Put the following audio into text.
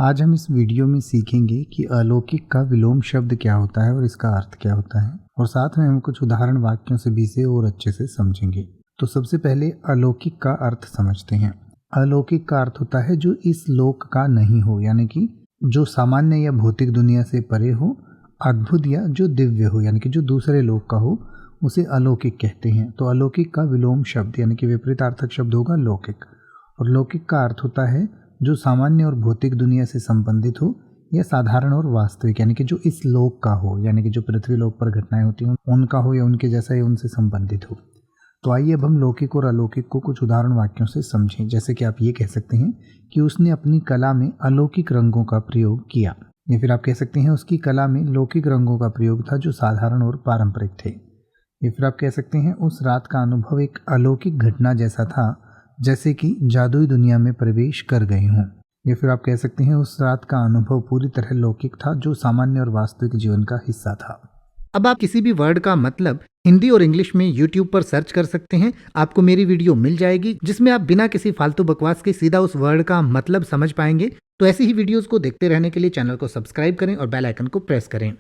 आज हम इस वीडियो में सीखेंगे कि अलौकिक का विलोम शब्द क्या होता है और इसका अर्थ क्या होता है, और साथ में हम कुछ उदाहरण वाक्यों से भी इसे और अच्छे से समझेंगे। तो सबसे पहले अलौकिक का अर्थ समझते हैं। अलौकिक का अर्थ होता है जो इस लोक का नहीं हो, यानी कि जो सामान्य या भौतिक दुनिया से परे हो, अद्भुत या जो दिव्य हो, यानी कि जो दूसरे लोक का हो, उसे अलौकिक कहते हैं। तो अलौकिक का विलोम शब्द यानी कि विपरीतार्थक शब्द होगा लौकिक, और लौकिक का अर्थ होता है जो सामान्य और भौतिक दुनिया से संबंधित हो या साधारण और वास्तविक, यानी कि जो इस लोक का हो, यानी कि जो पृथ्वी लोक पर घटनाएं होती हैं उनका हो या उनके जैसा या उनसे संबंधित हो। तो आइए अब हम लौकिक और अलौकिक को कुछ उदाहरण वाक्यों से समझें। जैसे कि आप ये कह सकते हैं कि उसने अपनी कला में अलौकिक रंगों का प्रयोग किया, या फिर आप कह सकते हैं उसकी कला में लौकिक रंगों का प्रयोग था जो साधारण और पारंपरिक थे। या फिर आप कह सकते हैं उस रात का अनुभव एक अलौकिक घटना जैसा था, जैसे कि जादुई दुनिया में प्रवेश कर गए हों। या फिर आप कह सकते हैं उस रात का अनुभव पूरी तरह लौकिक था जो सामान्य और वास्तविक जीवन का हिस्सा था। अब आप किसी भी वर्ड का मतलब हिंदी और इंग्लिश में YouTube पर सर्च कर सकते हैं। आपको मेरी वीडियो मिल जाएगी जिसमें आप बिना किसी फालतू बकवास के सीधा उस वर्ड का मतलब समझ पाएंगे। तो ऐसी ही वीडियोस को देखते रहने के लिए चैनल को सब्सक्राइब करें और बेल आइकन को प्रेस करें।